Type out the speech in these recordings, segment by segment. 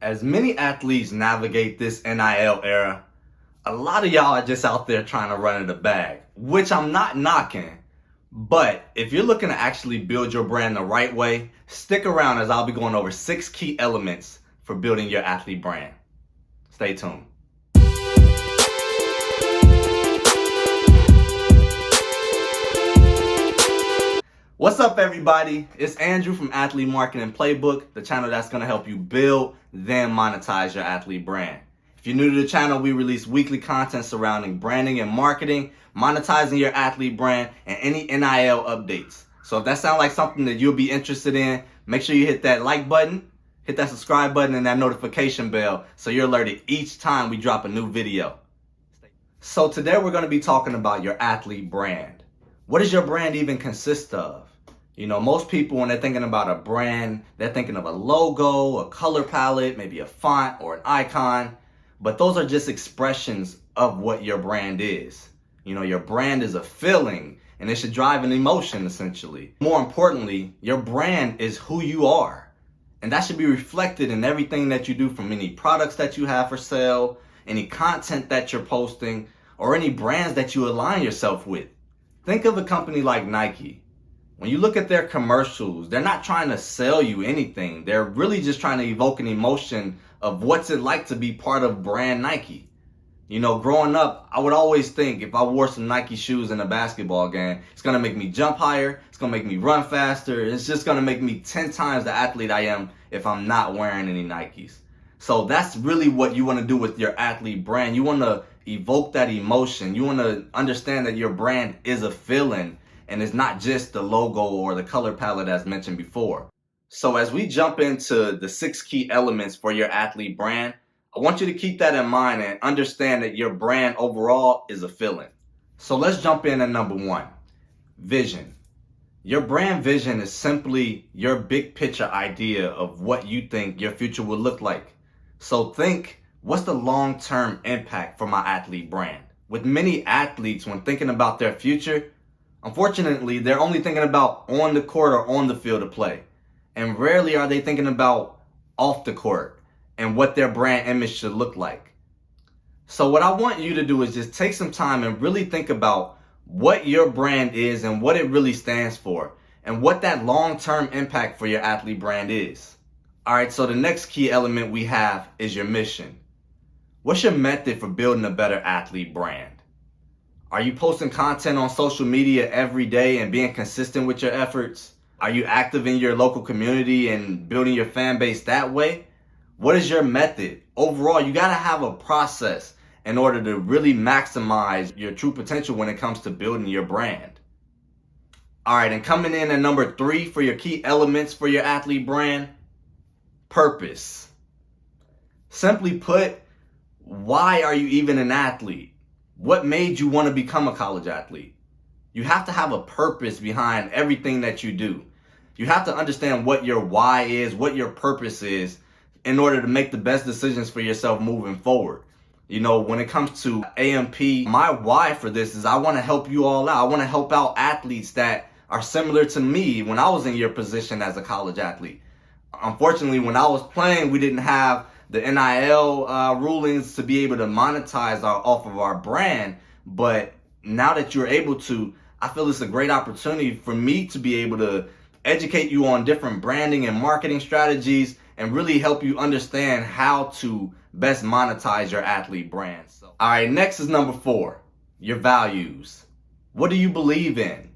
As many athletes navigate this NIL era, a lot of y'all are just out there trying to run in the bag, which I'm not knocking. But if you're looking to actually build your brand the right way, stick around as I'll be going over 6 key elements for building your athlete brand. Stay tuned. What's up, everybody? It's Andrew from Athlete Marketing Playbook, the channel that's going to help you build, then monetize your athlete brand. If you're new to the channel, we release weekly content surrounding branding and marketing, monetizing your athlete brand, and any NIL updates. So if that sounds like something that you'll be interested in, make sure you hit that like button, hit that subscribe button, and that notification bell so you're alerted each time we drop a new video. So today we're going to be talking about your athlete brand. What does your brand even consist of? You know, most people, when they're thinking about a brand, they're thinking of a logo, a color palette, maybe a font or an icon. But those are just expressions of what your brand is. You know, your brand is a feeling, and it should drive an emotion, essentially. More importantly, your brand is who you are. And that should be reflected in everything that you do, from any products that you have for sale, any content that you're posting, or any brands that you align yourself with. Think of a company like Nike. When you look at their commercials, they're not trying to sell you anything. They're really just trying to evoke an emotion of what's it like to be part of brand Nike. You know, growing up, I would always think if I wore some Nike shoes in a basketball game, it's going to make me jump higher, it's going to make me run faster, it's just going to make me 10 times the athlete I am if I'm not wearing any Nikes. So that's really what you want to do with your athlete brand. You want to evoke that emotion. You want to understand that your brand is a feeling, and it's not just the logo or the color palette as mentioned before. So as we jump into the 6 key elements for your athlete brand, I want you to keep that in mind and understand that your brand overall is a feeling. So let's jump in at number 1, vision. Your brand vision is simply your big picture idea of what you think your future will look like. So think, what's the long-term impact for my athlete brand? With many athletes, when thinking about their future, unfortunately, they're only thinking about on the court or on the field of play. And rarely are they thinking about off the court and what their brand image should look like. So what I want you to do is just take some time and really think about what your brand is and what it really stands for, and what that long-term impact for your athlete brand is. All right, so the next key element we have is your mission. What's your method for building a better athlete brand? Are you posting content on social media every day and being consistent with your efforts? Are you active in your local community and building your fan base that way? What is your method? Overall, you got to have a process in order to really maximize your true potential when it comes to building your brand. All right, and coming in at number 3 for your key elements for your athlete brand, purpose. Simply put, why are you even an athlete? What made you want to become a college athlete? You have to have a purpose behind everything that you do. You have to understand what your why is, what your purpose is, in order to make the best decisions for yourself moving forward. You know, when it comes to AMP, my why for this is I want to help you all out. I want to help out athletes that are similar to me when I was in your position as a college athlete. Unfortunately, when I was playing, we didn't have the NIL rulings to be able to monetize off of our brand. But now that you're able to, I feel it's a great opportunity for me to be able to educate you on different branding and marketing strategies and really help you understand how to best monetize your athlete brand. So, all right, next is number 4, your values. What do you believe in?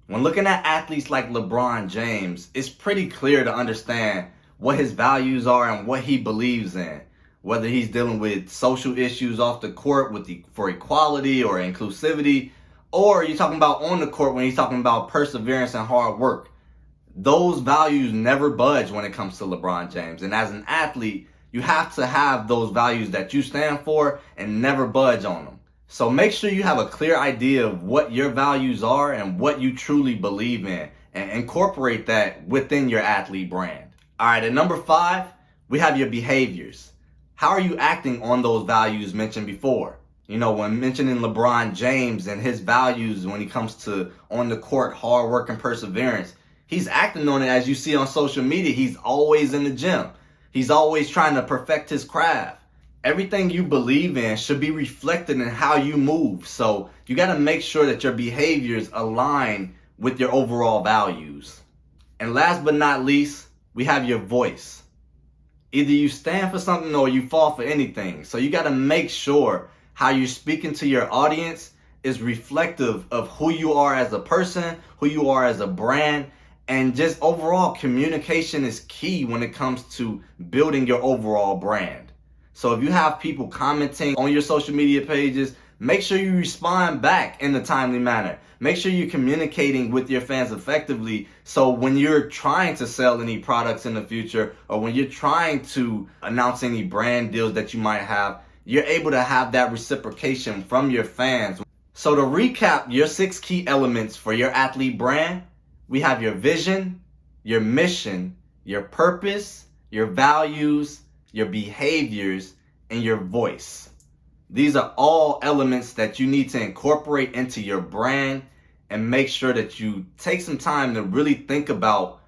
When looking at athletes like LeBron James, it's pretty clear to understand what his values are and what he believes in. Whether he's dealing with social issues off the court for equality or inclusivity, or you're talking about on the court when he's talking about perseverance and hard work. Those values never budge when it comes to LeBron James. And as an athlete, you have to have those values that you stand for and never budge on them. So make sure you have a clear idea of what your values are and what you truly believe in, and incorporate that within your athlete brand. All right, at number 5, we have your behaviors. How are you acting on those values mentioned before? You know, when mentioning LeBron James and his values when it comes to on the court, hard work and perseverance, he's acting on it. As you see on social media, he's always in the gym. He's always trying to perfect his craft. Everything you believe in should be reflected in how you move. So you got to make sure that your behaviors align with your overall values. And last but not least, we have your voice. Either you stand for something or you fall for anything. So you got to make sure how you're speaking to your audience is reflective of who you are as a person, who you are as a brand, and just overall communication is key when it comes to building your overall brand. So if you have people commenting on your social media pages, make sure you respond back in a timely manner. Make sure you're communicating with your fans effectively, so when you're trying to sell any products in the future, or when you're trying to announce any brand deals that you might have, you're able to have that reciprocation from your fans. So to recap your 6 key elements for your athlete brand, we have your vision, your mission, your purpose, your values, your behaviors, and your voice. These are all elements that you need to incorporate into your brand, and make sure that you take some time to really think about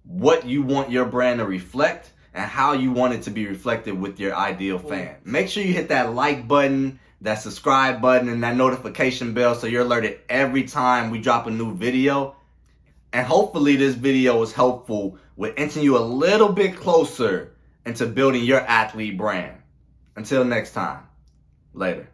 what you want your brand to reflect and how you want it to be reflected with your ideal fan. Make sure you hit that like button, that subscribe button, and that notification bell so you're alerted every time we drop a new video. And hopefully this video was helpful with inching you a little bit closer into building your athlete brand. Until next time, later.